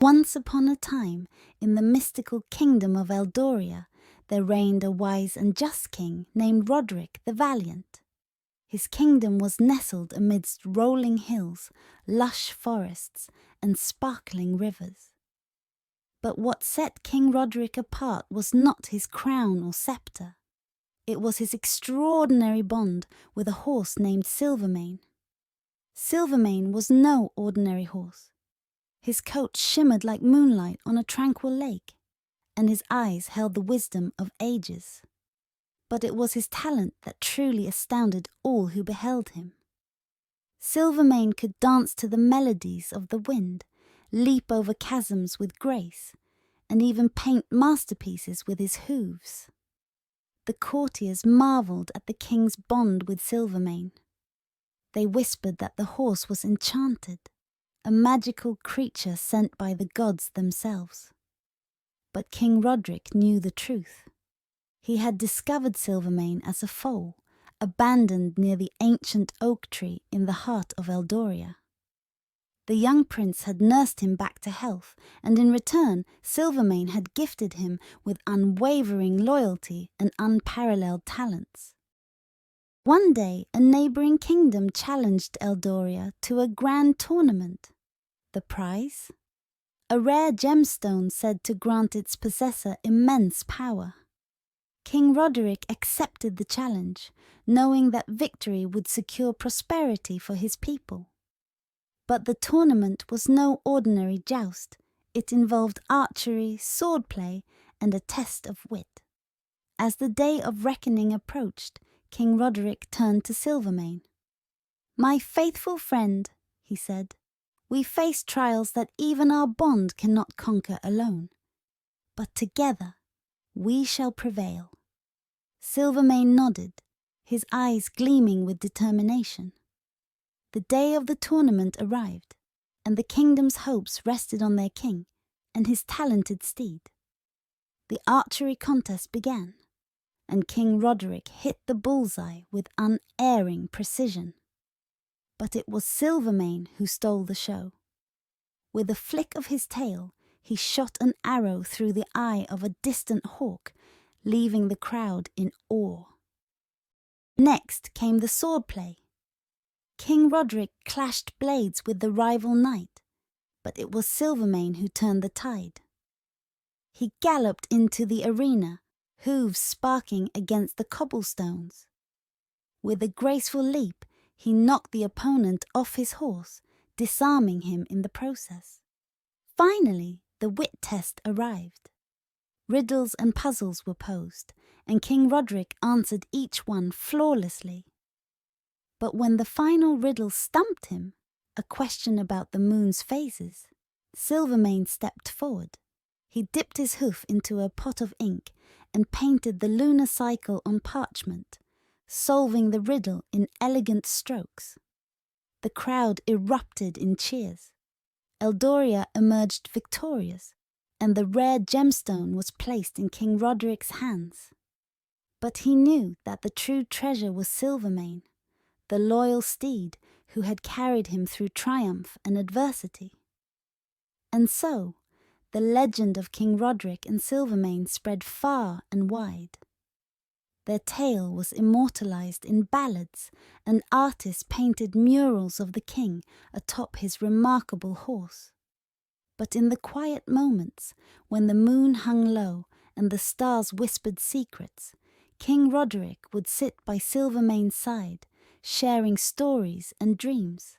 Once upon a time, in the mystical kingdom of Eldoria, there reigned a wise and just king named Roderick the Valiant. His kingdom was nestled amidst rolling hills, lush forests, and sparkling rivers. But what set King Roderick apart was not his crown or sceptre. It was his extraordinary bond with a horse named Silvermane. Silvermane was no ordinary horse. His coat shimmered like moonlight on a tranquil lake, and his eyes held the wisdom of ages. But it was his talent that truly astounded all who beheld him. Silvermane could dance to the melodies of the wind, leap over chasms with grace, and even paint masterpieces with his hooves. The courtiers marvelled at the king's bond with Silvermane. They whispered that the horse was enchanted, a magical creature sent by the gods themselves. But King Roderick knew the truth. He had discovered Silvermane as a foal, abandoned near the ancient oak tree in the heart of Eldoria. The young prince had nursed him back to health, and in return Silvermane had gifted him with unwavering loyalty and unparalleled talents. One day a neighbouring kingdom challenged Eldoria to a grand tournament. The prize? A rare gemstone said to grant its possessor immense power. King Roderick accepted the challenge, knowing that victory would secure prosperity for his people. But the tournament was no ordinary joust. It involved archery, swordplay, and a test of wit. As the day of reckoning approached, King Roderick turned to Silvermane. "My faithful friend," he said, "we face trials that even our bond cannot conquer alone. But together we shall prevail." Silvermane nodded, his eyes gleaming with determination. The day of the tournament arrived, and the kingdom's hopes rested on their king and his talented steed. The archery contest began, and King Roderick hit the bullseye with unerring precision. But it was Silvermane who stole the show. With a flick of his tail, he shot an arrow through the eye of a distant hawk, leaving the crowd in awe. Next came the swordplay. King Roderick clashed blades with the rival knight, but it was Silvermane who turned the tide. He galloped into the arena, hooves sparking against the cobblestones. With a graceful leap, he knocked the opponent off his horse, disarming him in the process. Finally, the wit test arrived. Riddles and puzzles were posed, and King Roderick answered each one flawlessly. But when the final riddle stumped him, a question about the moon's phases, Silvermane stepped forward. He dipped his hoof into a pot of ink and painted the lunar cycle on parchment, solving the riddle in elegant strokes. The crowd erupted in cheers. Eldoria emerged victorious, and the rare gemstone was placed in King Roderick's hands. But he knew that the true treasure was Silvermane, the loyal steed who had carried him through triumph and adversity. And so, the legend of King Roderick and Silvermane spread far and wide. Their tale was immortalized in ballads, and artists painted murals of the king atop his remarkable horse. But in the quiet moments, when the moon hung low and the stars whispered secrets, King Roderick would sit by Silvermane's side, sharing stories and dreams.